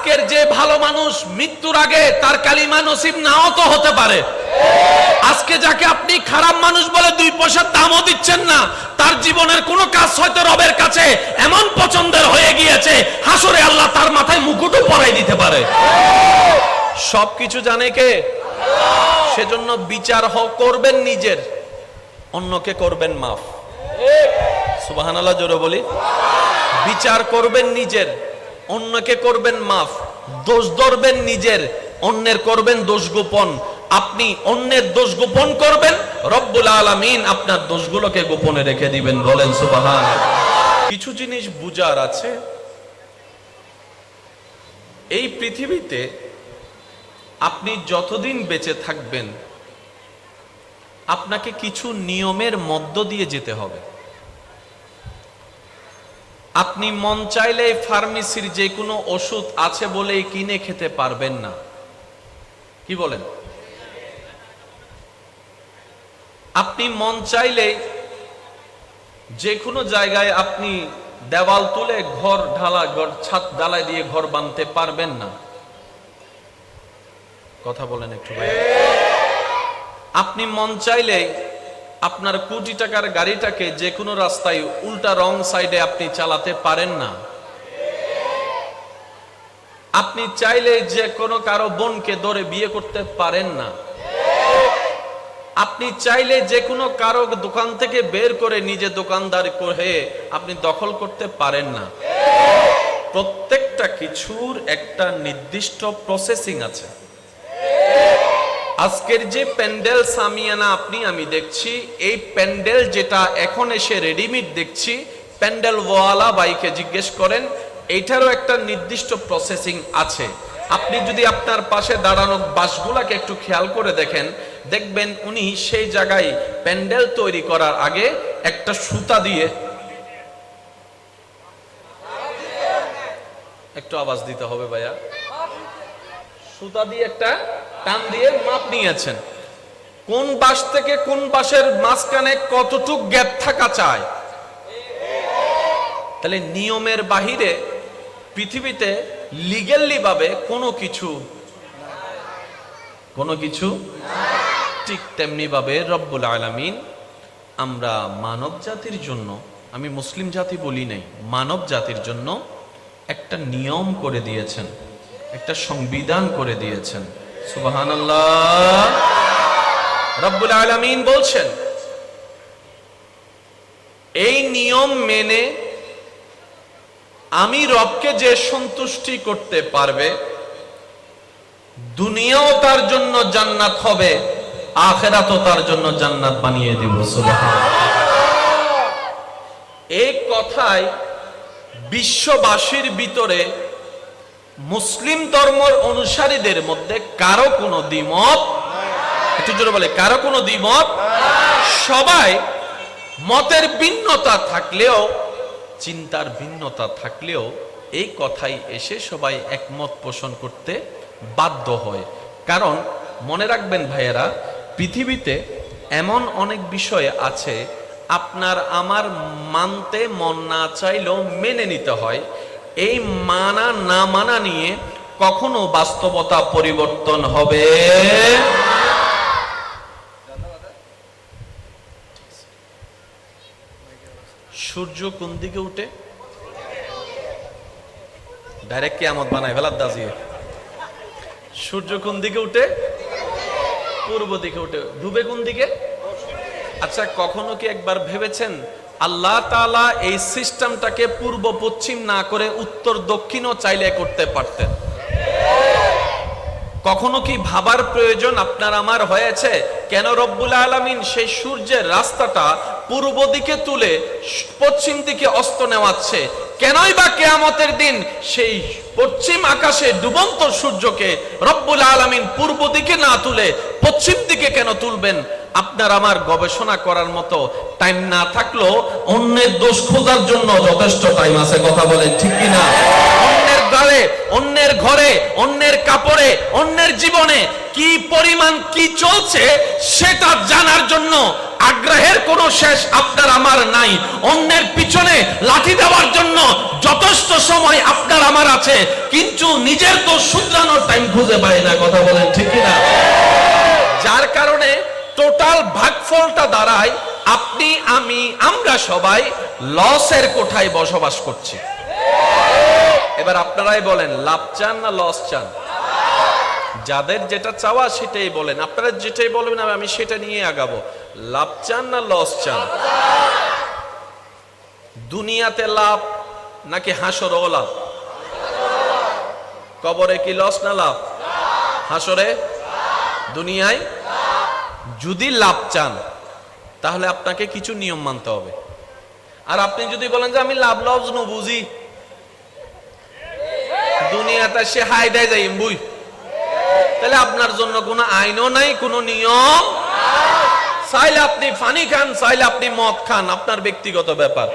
আজকের যে ভালো মানুষ মৃত্যুর আগে তার কালিমা নসিব নাও তো হতে পারে। আজকে যাকে আপনি খারাপ মানুষ বলে 2 পয়সার দামও দিচ্ছেন না, তার জীবনের কোনো কাজ হয়তো রবের কাছে এমন পছন্দের হয়ে গিয়েছে, হাসরে আল্লাহ তার মাথায় মুকুটও পরাই দিতে পারে। সবকিছু জানে কে? সেজন্য বিচার করবেন নিজের, অন্যকে করবেন মাফ। সুবহানাল্লাহ জোরে বলি। বিচার করবেন নিজের, অন্যকে করবেন মাফ। দোষ ধরবেন নিজের, অন্যের করবেন দোষ গোপন। আপনি অন্যের দোষ গোপন করবেন, রব্বুল আলামিন আপনার দোষগুলোকে গোপনে রেখে দিবেন। বলেন সুবহানাল্লাহ। কিছু জিনিস বুঝার আছে, এই পৃথিবীতে আপনি যতদিন বেঁচে থাকবেন আপনাকে কিছু নিয়মের মধ্য দিয়ে যেতে হবে। আপনি মন চাইলে ফার্মেসির যে কোনো ওষুধ আছে বলেই কিনে খেতে পারবেন না। কি বলেন? আপনি মন চাইলে যে কোনো জায়গায় আপনি দেওয়াল তুলে ঘর ঢালা, ছাদ ঢালাই দিয়ে ঘর বাঁধতে পারবেন না। কথা বলেন একটু ভাই। আপনি মন চাইলে আপনার কোটি টাকার গাড়িটাকে যে কোনো রাস্তায় উল্টা রং সাইডে আপনি চালাতে পারেন না। আপনি চাইলে যে কোনো কারো বোনকে ধরে বিয়ে করতে পারেন না। আপনি চাইলে যে কোনো কারো দোকান থেকে বের করে নিজে দোকানদার করে আপনি দখল করতে পারেন না। প্রত্যেকটা কিছুর একটা নির্দিষ্ট প্রসেসিং আছে। আজকের যে প্যান্ডেল সামিয়ানা আপনি আমি দেখছি, এই প্যান্ডেল যেটা এখন এসে রেডিমেড দেখছি, প্যান্ডেল ওয়ালা বাইকে জিজ্ঞেস করেন, এইটারও একটা নির্দিষ্ট প্রসেসিং আছে। আপনি যদি আপনার পাশে দাঁড়ানো বাসগুলাকে একটু খেয়াল করে দেখেন, দেখবেন উনি সেই জায়গায় প্যান্ডেল তৈরি করার আগে একটা সুতা দিয়ে, একটু আওয়াজ দিতে হবে ভাইয়া, সুতা দিয়ে একটা টান দিয়ে মাপ নিয়েছেন কোন বাস থেকে কোন বাসের মাঝখানে কতটুক গ্যাপ থাকা চায়। তাহলে নিয়মের বাহিরে পৃথিবীতে লিগ্যালি ভাবে কোনো কিছু ঠিক তেমনি ভাবে রব্বুল আলামিন আমরা মানব জাতির জন্য, আমি মুসলিম জাতি বলি নাই, মানব জাতির জন্য একটা নিয়ম করে দিয়েছেন, একটা সংবিধান করে দিয়েছেন। সুবহানাল্লাহ। রব্বুল আলামিন বলছেন, এই নিয়ম মেনে আমি রবকে যে সন্তুষ্টি করতে পারবে, দুনিয়াও তার জন্য জান্নাত হবে, আখিরাতও তার জন্য জান্নাত বানিয়ে দেব। সুবহানাল্লাহ। এই কথায় বিশ্ববাসীর ভিতরে মুসলিম ধর্মের অনুসারীদের মধ্যে কারো কোনো দ্বিমত, একটু জোরে বলে, কারো কোনো দ্বিমত, সবাই মতের ভিন্নতা থাকলেও, চিন্তার ভিন্নতা থাকলেও এই কথাই এসে সবাই একমত পোষণ করতে বাধ্য হয়। কারণ মনে রাখবেন ভাইয়েরা, পৃথিবীতে এমন অনেক বিষয় আছে আপনার আমার মানতে মন না চাইলেও মেনে নিতে হয়। এই মানা না মানা নিয়ে কখনো বাস্তবতা পরিবর্তন হবে। সূর্য কোন দিকে উঠে? ডাইরেক্ট কিয়ামত বানায় ফেলার দাজিয়ে। সূর্য কোন দিকে উঠে? পূর্ব দিকে উঠে। ডুবে কোন দিকে? আচ্ছা, কখনো কি একবার ভেবেছেন আল্লাহ তাআলা এই সিস্টেমটাকে পূর্ব পশ্চিম না করে উত্তর দক্ষিণও চাইলে করতে পারতেন? কখনো কি ভাবার প্রয়োজন আপনার আমার হয়েছে কেন রব্বুল আলামিন সেই সূর্যের রাস্তাটা পূর্ব দিকে তুলে পশ্চিম দিকে অস্ত নেওয়াচ্ছে? কেনই বা কিয়ামতের দিন সেই পশ্চিম আকাশে ডুবন্ত সূর্যকে রব্বুল আলামিন পূর্ব দিকে না তুলে পশ্চিম দিকে কেন তুলবেন? আপনার আমার গবেষণা করার মতো টাইম না থাকলেও অন্যের দোষ খোঁজার জন্য যথেষ্ট টাইম আছে। কথা বলেন ঠিক কিনা? অন্যের অন্যের ঘরে, অন্যের কাপড়ে, অন্যের জীবনে কি পরিমাণ কি চলছে সেটা জানার জন্য আগ্রহের কোনো শেষ আপনার আমার নাই। অন্যের পিছনে লাঠি দেওয়ার জন্য যথেষ্ট সময় আপনার আমার আছে, কিন্তু নিজের তো শুধরানোর টাইম খুঁজে পাই না। কথা বলেন ঠিক কিনা? যার কারণে টোটাল ভাগফলটা দাঁড়ায় আপনি, আমি, আমরা সবাই লসের কোঠায় বসবাস করছি। এবার আপনারাই বলেন, লাভ চান না লস চান? যাদের যেটা চাওয়া সেটাই বলেন, আপনারা যেটাই বলবেন আমি সেটা নিয়ে আগাবো। লাভ চান না লস চান? দুনিয়াতে লাভ নাকি হাসরেও লাভ? কবরে কি লস না লাভ? হাসরে, দুনিয়ায়। যদি লাভ চান তাহলে আপনাকে কিছু নিয়ম মানতে হবে। আর আপনি যদি বলেন যে আমি লাভ লস ন বুঝি, দুনিয়াতে সে হাই দেয় যাই বুঝ, তাহলে আপনার জন্য কোনো আইনও নাই, কোনো নিয়ম। চাইলে আপনি পানি খান, চাইলে আপনি মদ খান, আপনার ব্যক্তিগত ব্যাপার।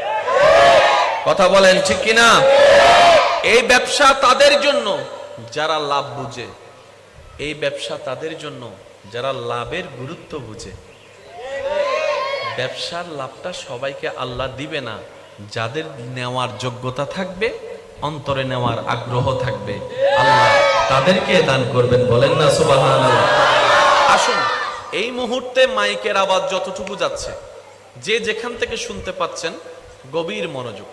কথা বলেন ঠিক কিনা? এই ব্যবসা তাদের জন্য যারা লাভ বুঝে, এই ব্যবসা তাদের জন্য যারা লাভের গুরুত্ব বুঝে। ব্যবসার লাভটা সবাইকে আল্লাহ দিবে না, যাদের নেওয়ার যোগ্যতা থাকবে, অন্তরে নেওয়ার আগ্রহ থাকবে, আল্লাহ তাদেরকে দান করবেন। বলেন না সুবহানাল্লাহ। আসুন, এই মুহূর্তে মাইকের আওয়াজ যতটুকু যাচ্ছে, যে যেখান থেকে শুনতে পাচ্ছেন, গভীর মনোযোগ।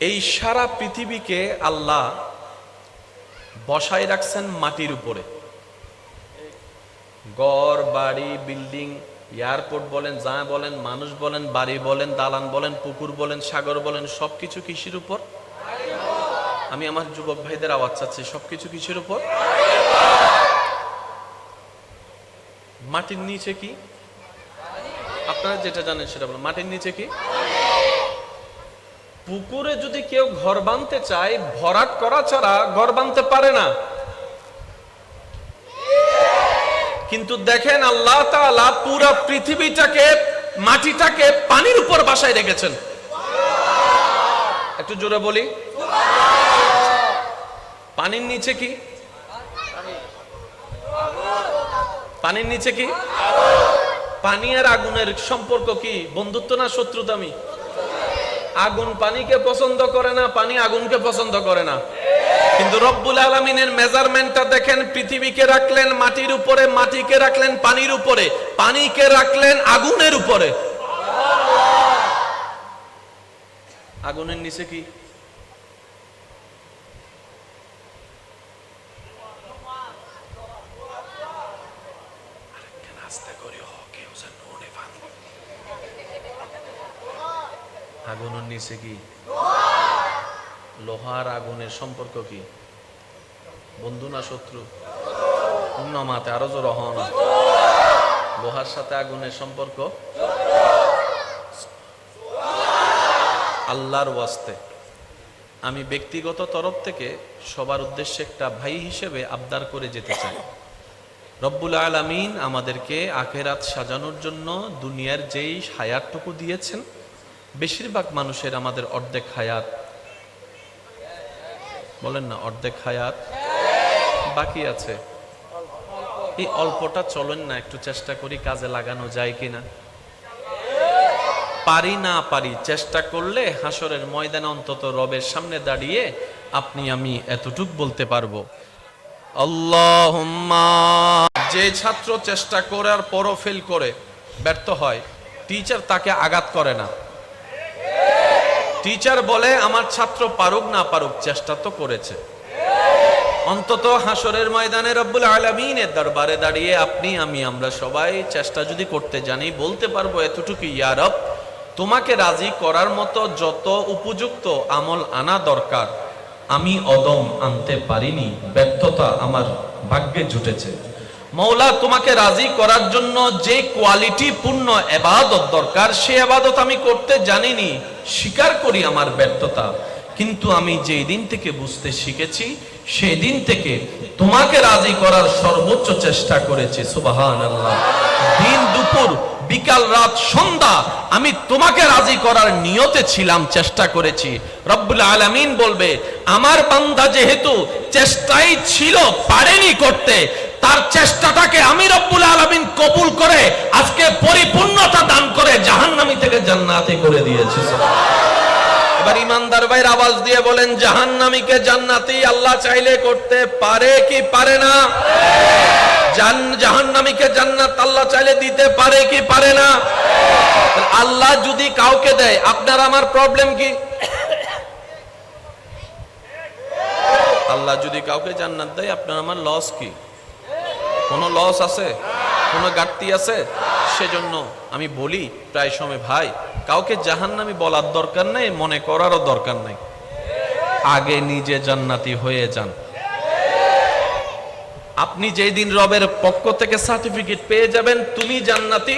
এই সারা পৃথিবীকে আল্লাহ বসায় রাখছেন মাটির উপরে। ঘর বাড়ি, বিল্ডিং, এয়ারপোর্ট বলেন, যা বলেন, মানুষ বলেন, বাড়ি বলেন, দালান বলেন, পুকুর বলেন, সাগর বলেন, সবকিছু কিসের উপর? আমি আমার যুবক ভাইদের আওয়াজ চাচ্ছি, সবকিছু কিসের উপর? মাটির নিচে কি? আপনারা যেটা জানেন সেটা বলেন। মাটির নিচে কি? পুকুরে যদি কেউ ঘর বাঁধতে চায়, ভরাট করা ছাড়া ঘর বাঁধতে পারে না। কিন্তু দেখেন আল্লাহ তাআলা পুরো পৃথিবীটাকে, মাটিটাকে পানির উপর বাসায় রেখেছেন। একটু জোরে বলি, পানির নিচে কি? পানির নিচে কি? পানি আর আগুনের সম্পর্ক কি? বন্ধুত্ব না শত্রুতামি? আগুন পানিকে পছন্দ করে না, পানি আগুনকে পছন্দ করে না। কিন্তু রব্বুল আলামিনের মেজারমেন্টটা দেখেন, পৃথিবীকে রাখলেন মাটির উপরে, মাটিকে রাখলেন পানির উপরে, পানিকে রাখলেন আগুনের উপরে। আগুনের নিচে কি? আগুনের নিচে কি? লোহার আগুনের সম্পর্ক কি? বন্ধু না শত্রু? মাতে আরো জোর হন। লোহার সাথে আগুনের সম্পর্ক। আল্লাহর ওয়াস্তে আমি ব্যক্তিগত তরফ থেকে সবার উদ্দেশ্যে একটা ভাই হিসেবে আবদার করে যেতে চাই, রব্বুল আলামিন আমাদেরকে আখিরাত সাজানোর জন্য দুনিয়ার যেই হায়াতটুকু দিয়েছেন, বেশিরভাগ মানুষের আমাদের অর্ধেক হায়াত, বলেন না অর্ধেক হায়াত বাকি আছে। এই অল্পটা চলেন না একটু চেষ্টা করি কাজে লাগানো যায় কিনা। পারি না পারি, চেষ্টা করলে হাসরের ময়দানে অন্তত রবের সামনে দাঁড়িয়ে আপনি আমি এতটুক বলতে পারবো, আল্লাহুম্মা। যে ছাত্র চেষ্টা করার পরও ফেল করে ব্যর্থ হয়, টিচার তাকে আঘাত করে না। টিচার বলে আমার ছাত্র পারুক না পারুক, চেষ্টা তো করেছে। অন্তত হাসরের ময়দানে রব্বুল আলামিনের দরবারে দাঁড়িয়ে আপনি আমি আমরা সবাই চেষ্টা যদি করতে জানি, বলতে পারবো এতটুকু, ইয়া রব, তোমাকে রাজি করার মতো যত উপযুক্ত আমল আনা দরকার আমি অদম আনতে পারিনি, ব্যর্থতা আমার ভাগ্যে জুটেছে। মৌলা, তোমাকে রাজি করার জন্য যে কোয়ালিটি পূর্ণ ইবাদত দরকার সে ইবাদত আমি করতে জানিনি, স্বীকার করি আমার ব্যর্থতা। কিন্তু আমি যেই দিন থেকে বুঝতে শিখেছি সেই দিন থেকে তোমাকে রাজি করার সর্বোচ্চ চেষ্টা করেছি। সুবহানাল্লাহ। দিন দুপুর বিকাল রাত সন্ধ্যা আমি তোমাকে রাজি করার নিয়তে ছিলাম, চেষ্টা করেছি। রব্বুল আলামিন বলবে আমার বান্দা যেহেতু চেষ্টাই ছিল, পারেনি করতে, তার চেষ্টাটাকে আমি রব্বুল আলামিন কবুল করে আজকে পরিপূর্ণতা দান করে জাহান্নামী থেকে জান্নাতি করে দিয়েছে। এবার ইমানদার ভাইয়ের আওয়াজ দিয়ে বলেন, জাহান্নামীকে জান্নাতি আল্লাহ চাইলে করতে পারে কি পারে না? জাহান্নামীকে জান্নাত আল্লাহ চাইলে দিতে পারে কি পারে না? আল্লাহ যদি কাউকে দেয়, আপনার আমার প্রবলেম কি? আল্লাহ যদি কাউকে জান্নাত দেয়, আপনার আমার লস কি? কোনো লস আছে? কোনো ঘাটতি আছে? সেজন্য আমি বলি প্রায় সময়, ভাই কাউকে জাহান্নামী বলার দরকার নেই, মনে করারও দরকার নেই, আগে নিজে জান্নাতি হয়ে যান। আপনি যেই দিন রবের পক্ষ থেকে সার্টিফিকেট পেয়ে যাবেন তুমি জান্নাতি,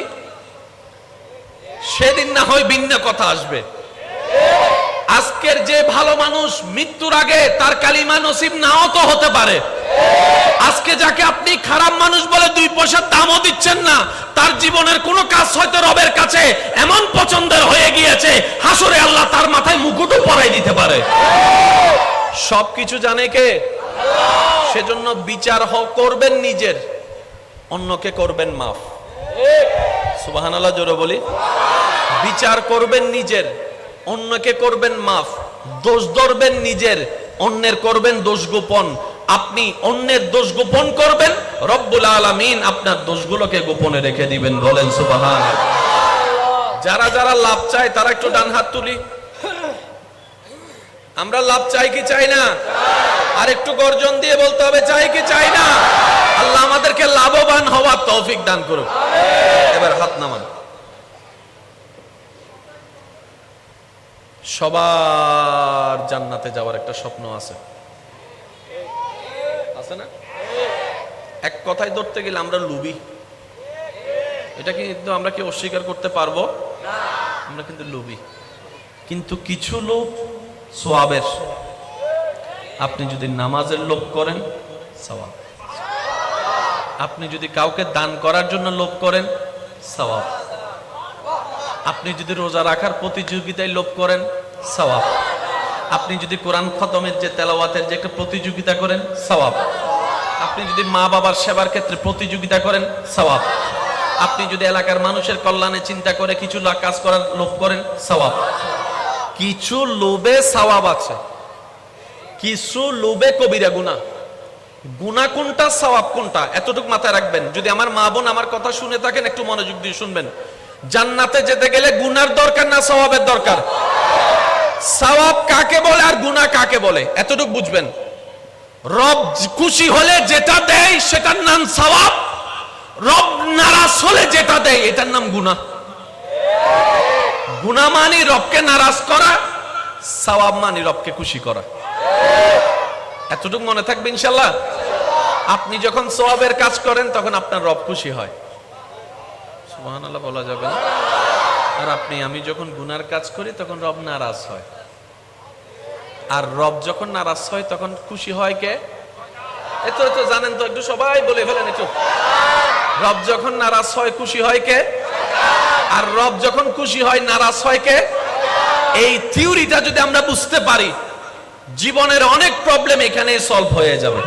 সেদিন না হয় ভিন্ন কথা আসবে। আজকের যে ভালো মানুষ মৃত্যুর আগে তার কালিমা নসিব নাও তো হতে পারে। আজকে যাকে আপনি খারাপ মানুষ বলে 2 পয়সার দামও দিচ্ছেন না, তার জীবনের কোনো কাজ হয়তো রবের কাছে এমন পছন্দের হয়ে গিয়েছে, হাসরে আল্লাহ তার মাথায় মুকুটও পরাই দিতে পারে। সবকিছু জানে কে? সেজন্য বিচার করবেন নিজের, অন্যকে করবেন মাফ। সুবহানাল্লাহ জোরে বলি। বিচার করবেন নিজের, অন্যকে করবেন মাফ। দোষ ধরবেন নিজের, অন্যের করবেন দোষ গোপন। আপনি অন্যের দোষ গোপন করবেন, রব্বুল আলামিন আপনার দোষগুলোকে গোপনে রেখে দিবেন। বলেন সুবহানাল্লাহ। যারা যারা লাভ চায় তারা একটু ডান হাত তুলি। আমরা লাভ চাই কি চাই না? আর একটু গর্জন দিয়ে বলতে হবে, চাই কি চাই না? আল্লাহ আমাদেরকে লাভবান হওয়ার তৌফিক দান করুক। এবার হাত নামান। সবার জান্নাতে যাওয়ার একটা স্বপ্ন আছে, আছে না? এক কথায় ধরতে গেলে আমরা লোভী। এটা কিন্তু আমরা কি অস্বীকার করতে পারবো? আমরা কিন্তু লোভী। কিন্তু কিছু লোভ সওয়াবের। আপনি যদি নামাজের লোভ করেন, সওয়াব। আপনি যদি কাউকে দান করার জন্য লোভ করেন, সওয়াব। আপনি যদি রোজা রাখার প্রতিযোগিতায় লোভ করেন, সওয়াব। আপনি যদি কোরআন খতমের যে তেলাওয়াতের যে একটা প্রতিযোগিতা করেন, সওয়াব। আপনি যদি মা বাবার সেবার ক্ষেত্রে প্রতিযোগিতা করেন, সওয়াব। আপনি যদি এলাকার মানুষের কল্যাণে চিন্তা করে কিছু কাজ করার লোভ করেন, সওয়াব। কিছু লোভে সওয়াব আছে, কিছু লোভে কবিরা গুনাহ। গুনাহ কোনটা, সওয়াব কোনটা, এতটুকু মাথায় রাখবেন। যদি আমার মা বোন আমার কথা শুনে থাকেন, একটু মনোযোগ দিয়ে শুনবেন। জান্নাতে যেতে গেলে গুনার দরকার না সওয়াবের দরকার? সওয়াব কাকে বলে আর গুনাহ কাকে বলে এতটুকু বুঝবেন। রব খুশি হলে যেটা দেয় সেটার নাম সওয়াব, রব নারাজ হলে যেটা দেয় এটার নাম গুনাহ। গুনাহ মানে রবকে নারাজ করা, সওয়াব মানে রবকে খুশি করা। এতটুকু মনে থাকবে ইনশাআল্লাহ। আপনি যখন সওয়াবের কাজ করেন তখন আপনার রব খুশি হয়, সুবহানাল্লাহ বলা যাবে না। আর আমি যখন গুনার কাজ করি তখন রব নারাজ হয়। আর রব যখন নারাজ হয় তখন খুশি হয় কে? এত জানেন তো, একটু সবাই বলে ফেলেন একটু। রব যখন নারাজ হয় খুশি হয় কে? আর রব যখন খুশি হয় নারাজ হয় কে? এই থিওরিটা যদি আমরা বুঝতে পারি, জীবনের অনেক প্রবলেম এখানে সলভ হয়ে যাবে।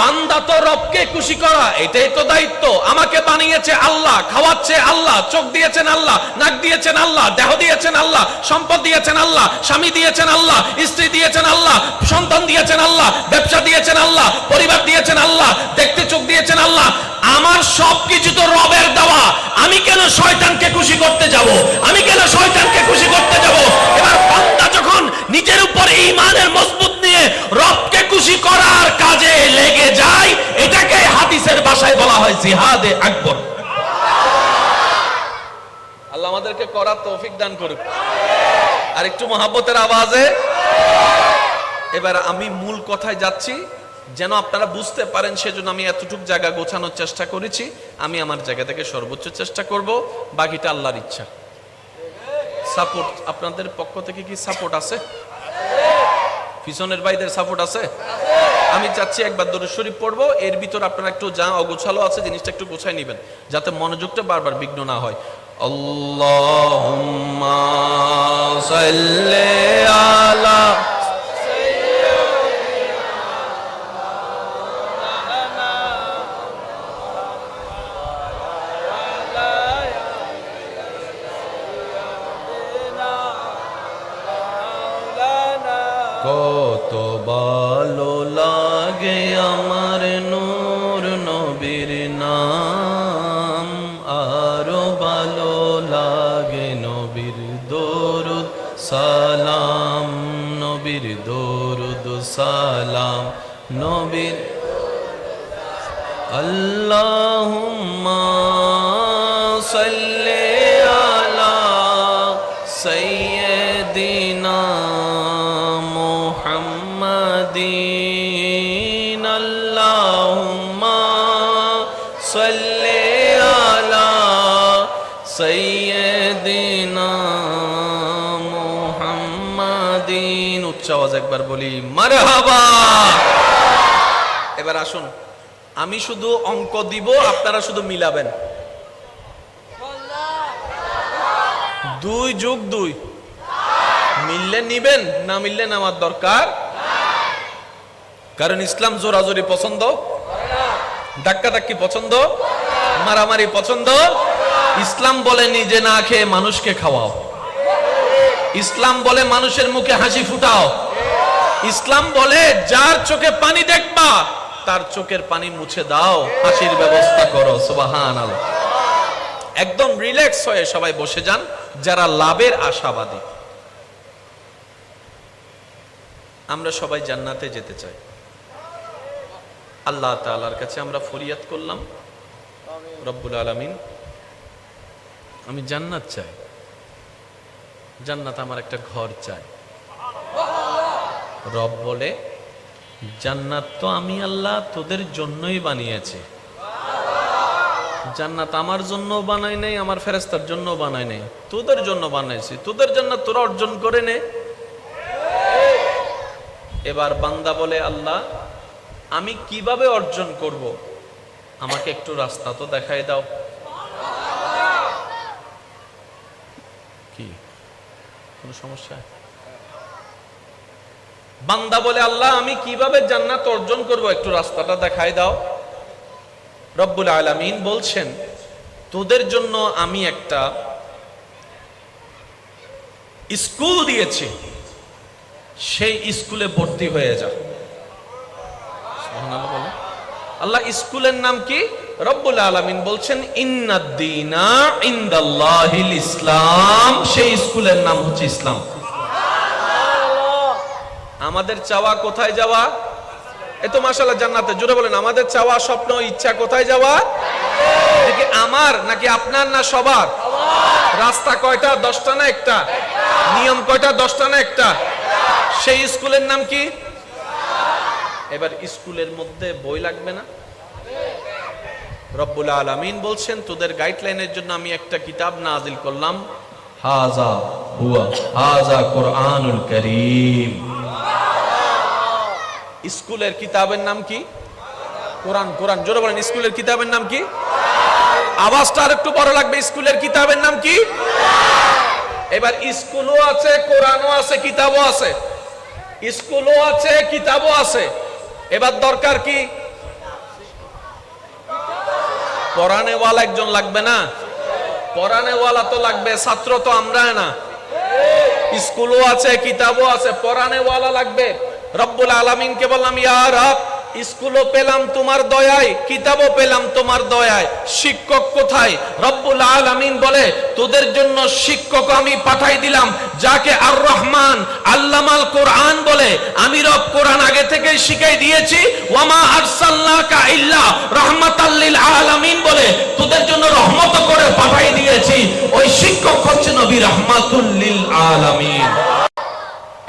বান্দা তো রবকে খুশি করা, এটাই তো দায়িত্ব। আমাকে বানিয়েছে আল্লাহ, খাওয়াচ্ছে আল্লাহ, চোখ দিয়েছেন আল্লাহ, নাক দিয়েছেন আল্লাহ, দেহ দিয়েছেন আল্লাহ, সম্পদ দিয়েছেন আল্লাহ, স্বামী দিয়েছেন আল্লাহ, স্ত্রী দিয়েছেন আল্লাহ, সন্তান দিয়েছেন আল্লাহ, ব্যবসা দিয়েছেন আল্লাহ, পরিবার দিয়েছেন আল্লাহ, দেখতে চোখ দিয়েছেন আল্লাহ। আমার সবকিছু তো রবের দেওয়া। আমি কেন শয়তানকে খুশি করতে যাব? আমি কেন শয়তানকে খুশি করতে যাব? এবার বান্দা যখন নিজের উপর ঈমানের মজবুত নিয়ে রবকে খুশি করার কাজে লেগে যায়, এটাকে হাদিসের ভাষায় বলা হয় জিহাদে আকবর। আল্লাহ আমাদেরকে করার তৌফিক দান করুক। আর একটু মহব্বতের আওয়াজে। এবার আমি মূল কথায় যাচ্ছি, যেন আপনারা বুঝতে পারেন, সেজন্য আমি এতটুকু জায়গা গোছানোর চেষ্টা করেছি। আমি আমার জায়গা থেকে সর্বোচ্চ চেষ্টা করব, বাকিটা আল্লাহর ইচ্ছা। সাপোর্ট আপনাদের পক্ষ থেকে কি সাপোর্ট আছে? পিছনের ভাইদের সাপোর্ট আছে? আমি চাচ্ছি একবার দরুদ শরীফ পড়বো, এর ভিতর আপনারা একটু যা অগোছালো আছে জিনিসটা একটু গোছায় নেবেন, যাতে মনোযোগটা বারবার বিঘ্ন না হয়। আল্লাহুম্মা সাল্লি আলা কত ভালো লাগে আমার নূর নবীর নাম, আরো ভালো লাগে নবীর দরুদ সালাম, নবীর দরুদ সালাম, নবীর আল্লাহুম্মা সাল্লি আলা সাইয়্যিদিনা মুহাম্মাদিন, আল্লাহুম্মা সাল্লি আলা সাইয়্যিদিনা মুহাম্মাদিন। উচ্চ আওয়াজ একবার বলি মারহাবা। এবার আসুন, আমি শুধু অঙ্ক দিব, আপনারা শুধু মিলাবেন। 2 যোগ 2 মিললে নিবেন, না মিললে নামার দরকার। কারণ ইসলাম জোরাজোরি পছন্দ, ধাক্কাধাক্কি পছন্দ, মারামারি পছন্দ। ইসলাম বলে নিজে না খেয়ে মানুষকে খাওয়াও। ইসলাম বলে মানুষের মুখে হাসি ফুটাও। ইসলাম বলে যার চোখে পানি দেখবা তার চোখের পানি মুছে দাও, হাসির ব্যবস্থা করো। সুবহানাল্লাহ। একদম রিল্যাক্স হয়ে সবাই বসে যান যারা লাভের আশাবাদী। আমরা সবাই জান্নাতে যেতে চাই। আল্লাহ তাআলার কাছে আমরা ফরিয়াদ করলাম, রব্বুল আলামিন আমি জান্নাত চাই, জান্নাত আমার একটা ঘর চাই। রব বলে জান্নাত তো আমি আল্লাহ তোদের জন্যই বানিয়েছি। জান্নাত আমার জন্য বানাই নাই, আমার ফেরেশতার জন্য বানাই নাই, তোদের জন্য বানাইছি। তোদের জান্নাত তোরা অর্জন করে নে। এবার বান্দা বলে আল্লাহ আমি কিভাবে অর্জন করব, আমাকে একটু রাস্তা তো দেখাই দাও। কি কোনো সমস্যা? বান্দা বলে আল্লাহ আমি কিভাবে জান্নাত অর্জন করব, একটু রাস্তাটা দেখাই দাও। রব্বুল আলামিন বলছেন তোদের জন্য আমি একটা স্কুল দিয়েছি, সেই স্কুলে ভর্তি হয়ে যা। সুবহানাল্লাহ বলে। আল্লাহ স্কুলের নাম কি? রব্বুল আলামিন বলছেন ইন্নাদ-দীনা ইনদাল্লাহিল ইসলাম, সেই স্কুলের নাম হচ্ছে ইসলাম। আমাদের চাওয়া কোথায় যাওয়া? এই তো মাশাআল্লাহ জান্নাতে। জোরে বলেন আমাদের চাওয়া স্বপ্ন ইচ্ছা কোথায় যাওয়া? দেখি আমার নাকি আপনার না সবার? রাস্তা কয়টা? 10টা না একটা? নিয়ম কয়টা? 10টা না একটা? সেই স্কুলের নাম কি? এবার স্কুলের মধ্যে বই লাগবে না? রব্বুল আলামিন বলছেন তোদের গাইডলাইনের জন্য আমি একটা কিতাব নাজিল করলাম, হাযা হুয়া হাযা কুরআনুল কারীম। স্কুলের কিতাবের নাম কি? কোরআন। কোরআন। জোরে বলেন স্কুলের কিতাবের নাম কি? আওয়াজটা আর একটু বড় লাগবে। স্কুলের কিতাবের নাম কি? এবার স্কুলও আছে, কোরআনও আছে, কিতাবও আছে। স্কুলও আছে, কিতাবও আছে। এবার দরকার কি? পড়ানেওয়ালা একজন লাগবে না? পড়ানেওয়ালা তো লাগবে, ছাত্র তো আমরা না। স্কুলও আছে, কিতাবও আছে, পড়ানেওয়ালা লাগবে। রব্বুল আলামিনকে বললাম ইয়া রব স্কুলও পেলাম তোমার দয়ায়, কিতাবও পেলাম তোমার দয়ায়, শিক্ষক কোথায়? রব্বুল আলামিন বলে তোদের জন্য শিক্ষক আমি পাঠাই দিলাম, যাকে আর রহমান আল্লামাল কোরআন বলে। আমি রব কোরআন আগে থেকেই শিখাই দিয়েছি। ওয়ামা আরসালনাকা ইল্লা রাহমাতাল লিল আলামিন বলে তোদের জন্য রহমত করে পাঠাই দিয়েছি। ওই শিক্ষক হচ্ছে নবী রাহমাতুল লিল আলামিন।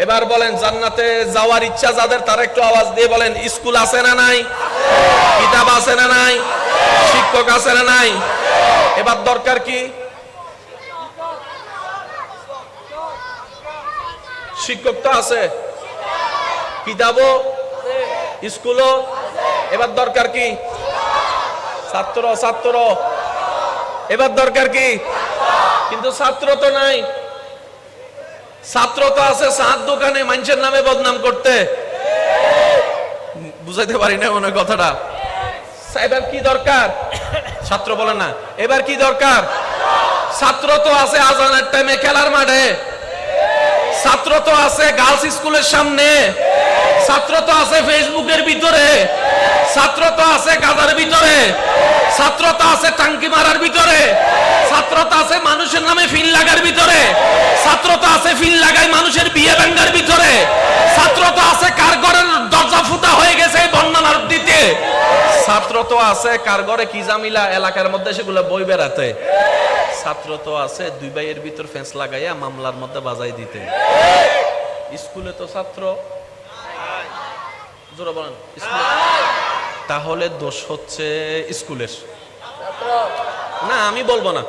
এবার বলেন জান্নাতে যাওয়ার ইচ্ছা যাদের তারা একটু আওয়াজ দিয়ে বলেন স্কুল আছে না নাই? কিতাব আছে না নাই? শিক্ষক আছে না নাই? এবার দরকার কি? শিক্ষক তো আছে, কিতাবও স্কুলও এবার দরকার কি? ছাত্র ছাত্র এবার দরকার কি? কিন্তু ছাত্র তো নাই। ছাত্র তো আছে চাঁদ দোকানে মানুষের নামে বদনাম করতে। বুঝাইতে পারি না মনে কথাটা। এবার কি দরকার? ছাত্র বলে না, এবার কি দরকার? ছাত্র তো আছে আজানের টাইমে খেলার মাঠে, ছাত্র তো আছে গার্লস স্কুলের সামনে, ছাত্র তো আছে ফেসবুকের ভিতরে, ছাত্র তো আছে গাজার ভিতরে, ছাত্র তো আছে টাঙ্কি মারার ভিতরে, ছাত্র তো আছে মানুষের নামে ফিল লাগার ভিতরে, ছাত্র তো আছে ফিল লাগাই মানুষের বিয়ে ভাঙার ভিতরে, ছাত্র তো আছে কার ঘরের দরজা ফুটা হয়ে গেছে বন্যার দিতে, ছাত্র তো আছে কার ঘরে কি জামিলা এলাকার মধ্যে সেগুলো বই বেড়াতে, ছাত্র তো আছে দুই ভাইয়ের ভিতর ফেন্স লাগাইয়া মামলার মধ্যে বাজাই দিতে। স্কুলে তো ছাত্র জোরে বলেন স্কুলে। তাহলে দোষ হচ্ছে স্কুলের না, আমি বলবো না।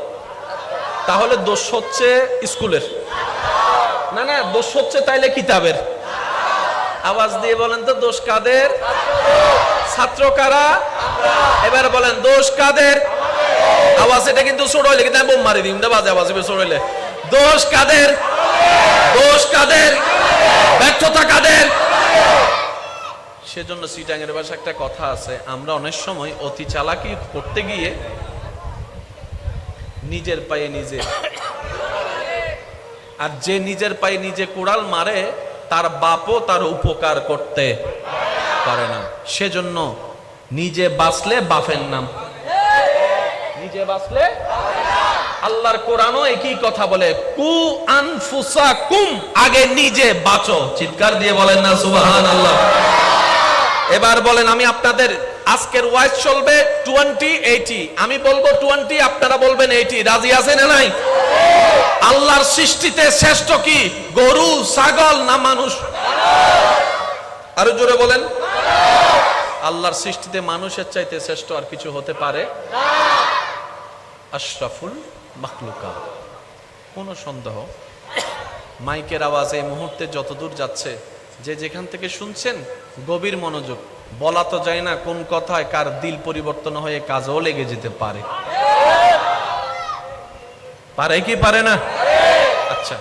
তাহলে দোষ হচ্ছে স্কুলের না, না দোষ হচ্ছে তাইলে কিতাবের। আওয়াজ দিয়ে বলেন তো দোষ কাদের? ছাত্র কারা? এবার বলেন দোষ কাদের? আওয়াজ এটা কিন্তু ছোট হইলে কিন্তু আমি বোম মারি দিই, বাজে আওয়াজ ছোট হইলে। দোষ কাদের? দোষ কাদের? ব্যর্থতা কাদের? সেজন্য সিটাঙের ভাষায় একটা কথা আছে, আমরা অনেক সময় অতি চালাকি করতে গিয়ে নিজের পায়ে নিজে, আর যে নিজের পায়ে নিজে কোড়াল মারে তার বাপও তার উপকার করতে পারে না। সেজন্য নিজে বাঁচলে বাপের নাম, নিজে বাঁচলে। আল্লাহর কোরআনও একই কথা বলে, কু আনফুসাকুম, আগে নিজে বাঁচো। চিৎকার দিয়ে বলেন না সুবহানাল্লাহ। এবার বলেন, আমি আপনাদের আজকের ওয়াইজ চলবে 20-80, আমি বলবো 20, আপনারা বলবেন 80। রাজি আছেন না নাই? আল্লাহর সৃষ্টিতে শ্রেষ্ঠ কি, গরু ছাগল না মানুষ? আরো জোরে বলেন। আল্লাহর সৃষ্টিতে মানুষের চাইতে শ্রেষ্ঠ আর কিছু হতে পারে না। আশরাফুল মাখলুকাত, কোনো সন্দেহ। মাইকের আওয়াজ এই মুহূর্তে যতদূর যাচ্ছে, যে যেখান থেকে শুনছেন গভীর মনোযোগ। বলা তো যায় না কোন কথায় কার দিল পরিবর্তন হয়ে কাজও লেগে যেতে পারে। পারে কি পারে না? আচ্ছা,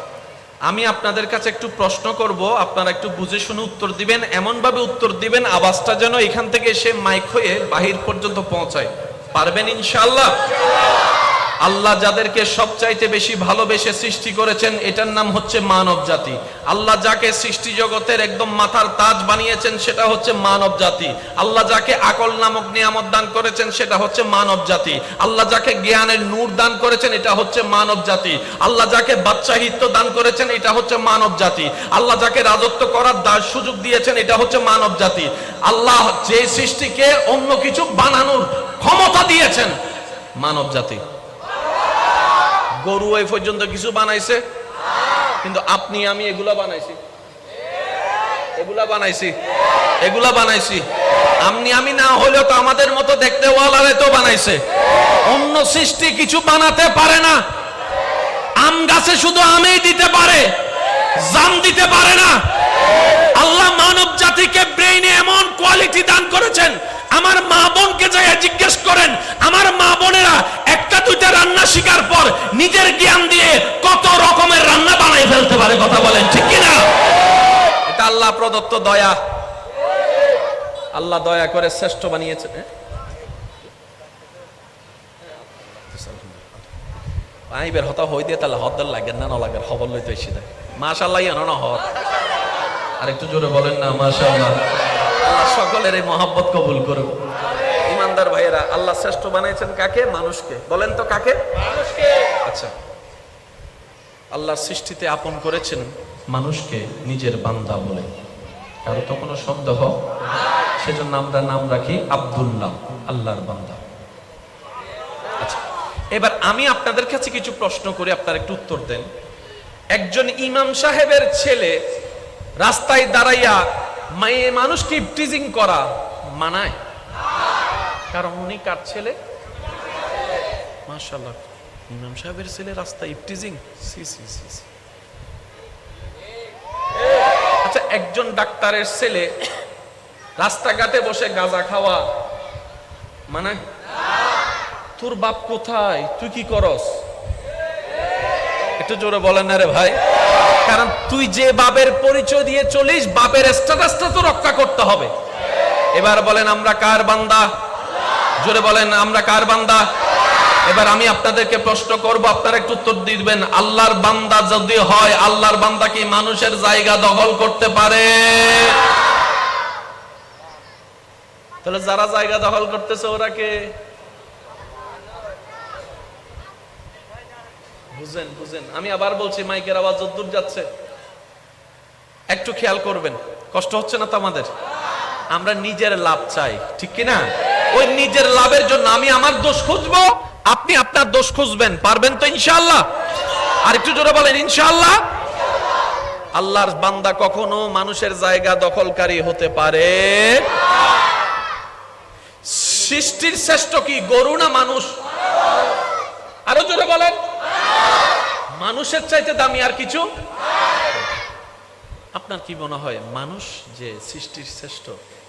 আমি আপনাদের কাছে একটু প্রশ্ন করব, আপনারা একটু বুঝে শুনে উত্তর দিবেন। এমন ভাবে উত্তর দিবেন আওয়াজটা যেন এখান থেকে এসে মাইক হয়ে বাহির পর্যন্ত পৌঁছায়। পারবেন ইনশাআল্লাহ? আল্লাহ যাদেরকে সবচাইতে বেশি ভালোবেসে সৃষ্টি করেছেন এটার নাম হচ্ছে মানব জাতি। আল্লাহ যাকে সৃষ্টি জগতের একদম মাথার তাজ বানিয়েছেন সেটা হচ্ছে মানব জাতি। আল্লাহ যাকে আকল নামক নিয়ামত দান করেছেন সেটা হচ্ছে মানব জাতি। আল্লাহ যাকে জ্ঞানের নূর দান করেছেন এটা হচ্ছে মানব জাতি। আল্লাহ যাকে বাদশাহিত্ব দান করেছেন এটা হচ্ছে মানব জাতি। আল্লাহ যাকে রাজত্ব করার সুযোগ দিয়েছেন এটা হচ্ছে মানব জাতি। আল্লাহ যে সৃষ্টিকে অন্য কিছু বানানোর ক্ষমতা দিয়েছেন মানব জাতি। গরু এই পর্যন্ত কিছু বানাইছে, কিন্তু আপনি আমি এগুলা বানাইছি, এগুলা বানাইছি, এগুলা বানাইছি। আপনি আমি না হলেও তো আমাদের মতো দেখতে ওয়ালারে তো বানাইছে। অন্য সৃষ্টি কিছু বানাতে পারে না। আম গাছে শুধু আমই দিতে পারে, জাম দিতে পারে না। আল্লাহ মানব জাতিকে ব্রেইনে এমন কোয়ালিটি দান করেছেন, আমার মা বোনকে যাই জিজ্ঞেস করেন, আমার মা বোনেরা একটা দুইটা রান্না শিকার পর নিজের জ্ঞান দিয়ে কত রকমের রান্না বানাই ফেলতে পারে। কথা বলেন ঠিক কিনা? এটা আল্লাহ প্রদত্ত দয়া। আল্লাহ দয়া করে শ্রেষ্ঠ বানিয়েছেন। আইবের হতা হই দিয়ে তাহলে হদ্দার লাগে না, না লাগে খবর লইতে এসে দেয়। মাশাআল্লাহ না হত। আর একটু জোরে বলেন না মাশাআল্লাহ। আল্লাহ সকলের এই মহব্বত কবুল করুন। ইমানদার ভাইয়েরা, আল্লাহ শ্রেষ্ঠ বানাইছেন কাকে? মানুষকে। বলেন তো কাকে? মানুষকে। আচ্ছা, আল্লাহ সৃষ্টিতে আপন করেছেন মানুষকে নিজের বান্দা বলে। কারো তো কোনো সন্দেহ? সেজন্য আমরা নাম রাখি আব্দুল্লাহ, আল্লাহর বান্দা। আচ্ছা, এবার আমি আপনাদের কাছে কিছু প্রশ্ন করি, আপনারা একটু উত্তর দেন। একজন ইমাম সাহেবের ছেলে রাস্তায় দাঁড়াইয়া মেয়ে মানুষকে টিজিং করা মানায়? কারণ উনি কার ছেলে? মাশাআল্লাহ, ইমাম সাহেবের ছেলে রাস্তায় ইফটিজিং। সি সি সি সি। আচ্ছা, একজন ডাক্তারের ছেলে রাস্তাঘাটে বসে গাঁজা খাওয়া মানে তোর বাপ কোথায়, তুই কি করস? একটু জোরে বলেন না রে ভাই। কারণ তুই যে বাপের পরিচয় দিয়ে চলিস, বাপের স্ট্যাটাসটা তো রক্ষা করতে হবে। এবার বলেন আমরা কার বান্দা? জোরে বলেন আমরা কার বান্দা? এবার আমি আপনাদেরকে প্রশ্ন করব, আপনারা একটু উত্তর দিবেন। আল্লাহর বান্দা যদি হয়, আল্লাহর বান্দা কি মানুষের জায়গা দখল করতে পারে? তাহলে যারা জায়গা দখল করতেছে ওরা কে? বুঝেন বুঝেন। আমি আবার বলছি, মাইকের আওয়াজ যতদূর যাচ্ছে একটু খেয়াল করবেন। কষ্ট হচ্ছে না তো আমাদের? আমরা নিজের লাভ চাই, ঠিক কি না? ওই নিজের লাভের জন্য আমি আমার দোষ খুঁজবো, আপনি আপনার দোষ খুঁজবেন। পারবেন তো ইনশাআল্লাহ? আর একটু জোরে বলেন ইনশাআল্লাহ। আল্লাহর বান্দা কখনো মানুষের জায়গা দখলকারী হতে পারে? সৃষ্টির শ্রেষ্ঠ কি, গরু না মানুষ? আরো জোরে বলেন। মানুষের চাইতে দামি আর কিছু? আপনার কি মনে হয় মানুষ যে সৃষ্টির শ্রেষ্ঠ,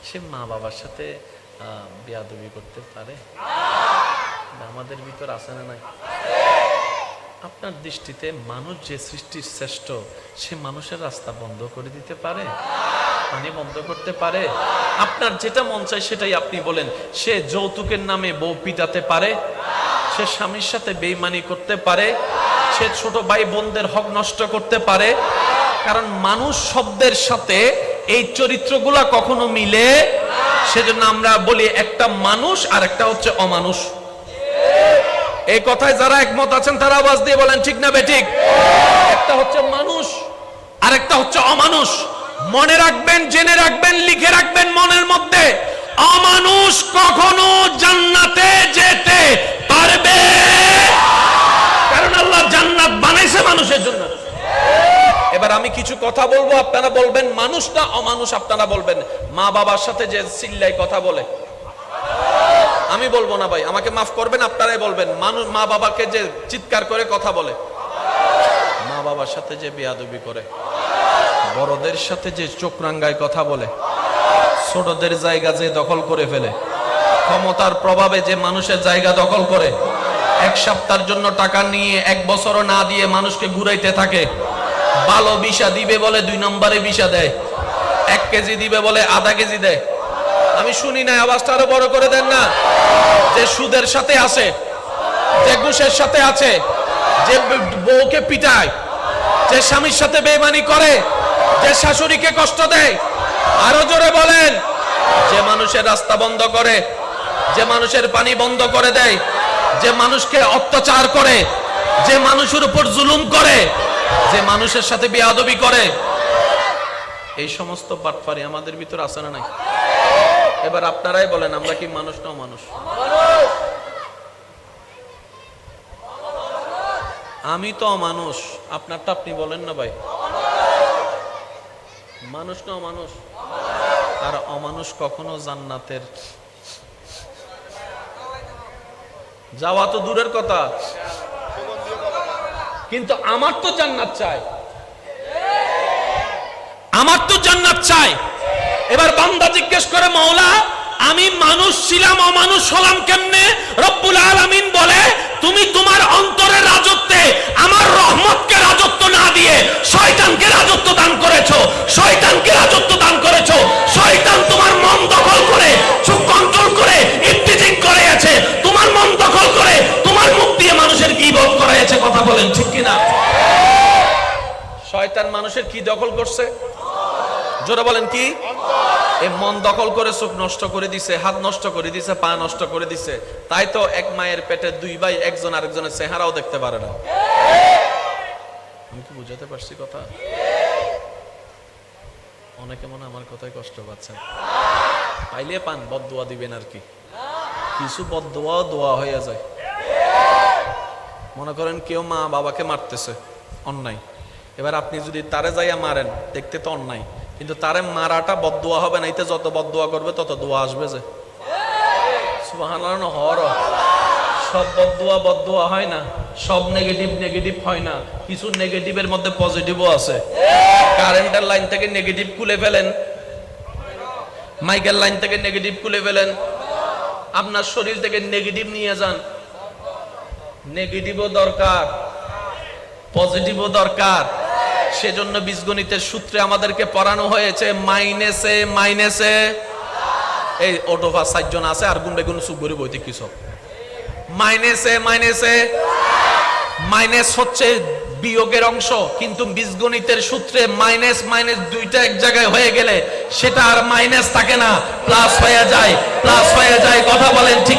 সে মা বাবার সাথে বেয়াদবি করতে পারে? আমাদের ভিতর আছে না নাই? আপনার দৃষ্টিতে মানুষ যে সৃষ্টির শ্রেষ্ঠ, সে মানুষের রাস্তা বন্ধ করে দিতে পারে, পানি বন্ধ করতে পারে? আপনার যেটা মন চায় সেটাই আপনি বলেন। সে যৌতুকের নামে বউ পিটাতে পারে? সে স্বামীর সাথে বেইমানি করতে পারে? সে ছোট ভাই বোনদের হক নষ্ট করতে পারে? কারণ মানুষ শব্দের সাথে এই চরিত্রগুলা কখনো মিলে। সেজন্য আমরা বলি একটা মানুষ আর একটা হচ্ছে অমানুষ। এই কথায় যারা একমত আছেন তারা আওয়াজ দিয়ে বলেন ঠিক না বেঠিক? একটা হচ্ছে মানুষ আর একটা হচ্ছে অমানুষ। মনে রাখবেন, জেনে রাখবেন, লিখে রাখবেন মনের মধ্যে, অমানুষ কখনো জান্নাতে যেতে পারবে? কারণ আল্লাহ জান্নাত বানাইছে মানুষের জন্য। এবার আমি কিছু কথা বলবো, আপনারা বলবেন মানুষ না অমানুষ। আপনারা বলবেন মা বাবার সাথে যে চিল্লাই কথা বলে, আমি বলবো না ভাই, আমাকে মাফ করবেন, আপনারাই বলবেন। মানুষ মা বাবাকে যে চিৎকার করে কথা বলে, মা বাবার সাথে যে বেয়াদবি করে, বড়দের সাথে যে চোখ রাঙ্গায় কথা বলে, ছোটদের জায়গা যে দখল করে ফেলে, ক্ষমতার প্রভাবে যে মানুষের জায়গা দখল করে, এক সপ্তাহের জন্য টাকা নিয়ে এক বছরও না দিয়ে মানুষকে ঘুরাইতে থাকে, ভালো বিষা দিবে বলে 2 নম্বরে বিষা দেয়, 1 কেজি দিবে বলে আধা কেজি দেয়। আমি শুনি না, আওয়াজটা আরো বড় করে দেন না। যে সুদের সাথে আছে, যে ঘুষের সাথে আছে, যে বউকে পিটায়, যে স্বামীর সাথে বেইমানি করে, যে শাশুড়িকে কষ্ট দেয়, আরো জোরে বলেন, যে মানুষের রাস্তা বন্ধ করে, যে মানুষের পানি বন্ধ করে দেয়, যে মানুষকে অত্যাচার করে, যে মানুষের উপর জুলুম করে, যে মানুষের সাথে বেয়াদবি করে, এই সমস্ত বাটপারি আমাদের ভিতর আছে না নাই? এবার আপনারাই বলেন আমরা কি মানুষ না অমানুষ? আমি তো অমানুষ, আপনারটা আপনি বলেন না ভাই। মানুষ না অমানুষ? আর অমানুষ কখনো জান্নাতের যাওয়া তো দূরের কথা, কিন্তু আমার তো জান্নাত চাই, আমার তো জান্নাত চাই। এবার বান্দা জিজ্ঞেস করে, মাওলা আমি মানুষ ছিলাম, অমানুষ হলাম কেমনে? রব্বুল আলামিন বলে, তুমি তোমার অন্তরের রাজত্বে আমার রহমতকে রাজত্ব না দিয়ে শয়তানকে রাজত্ব দান করেছো, শয়তানকে রাজত্ব দান করেছো। শয়তান তোমার মন দখল করে, চোখ কন্ট্রোল করে, ইফতিজিং করেছে, তোমার মন দখল করে, তোমার মুখ দিয়ে মানুষের গীবত করেছে। কথা বলেন ঠিক কিনা? শয়তান মানুষের কি দখল করছে? জোরে বলেন কি? এই মন দখল করে চোখ নষ্ট করে দিছে, হাত নষ্ট করে দিছে, পা নষ্ট করে দিছে। তাই তো এক মায়ের পেটে 2 ভাই, একজন আরেকজনের চেহারাও দেখতে পারে না। আমি কি বুঝাতে পারছি কথা? অনেকে মনে আমার কথায় কষ্ট পাচ্ছেন। পাইলে পান, বদদুয়া দিবেন আর কি। কিছু বদদুয়া দোয়া হয়ে যায়। মনে করেন কেউ মা বাবাকে মারতেছে, অন্যায়। এবার আপনি যদি তারে যাইয়া মারেন, দেখতে তো অন্যায়, কিন্তু তারে মারাটা বদদুয়া হবে না। এতে যত বদদুয়া করবে তত দোয়া আসবে। যে সুবহানাল্লাহ, হর সব বদদুয়া বদদুয়া হয় না, সব নেগেটিভ নেগেটিভ হয় না। কিছু নেগেটিভের মধ্যে পজিটিভও আছে। কারেন্টের লাইন থেকে নেগেটিভ খুলে ফেলেন, মাইকেল লাইন থেকে নেগেটিভ খুলে ফেলেন, আপনার শরীর থেকে নেগেটিভ নিয়ে যান। নেগেটিভও দরকার, পজিটিভও দরকার। সেজন্য বীজগণিতের সূত্রে আমাদেরকে পড়ানো হয়েছে মাইনাসে মাইনাসে, এই অটোফা 60 জন আছে আর গুণ বেগুন সুখ করে বইতে কিছু। মাইনাসে মাইনাসে, মাইনাস হচ্ছে বিয়োগের অংশ, কিন্তু বীজগণিতের সূত্রে মাইনাস মাইনাস দুইটা এক জায়গায় হয়ে গেলে সেটা আর মাইনাস থাকে না, প্লাস হয়ে যায়, প্লাস হয়ে যায়। কথা বলেন ঠিক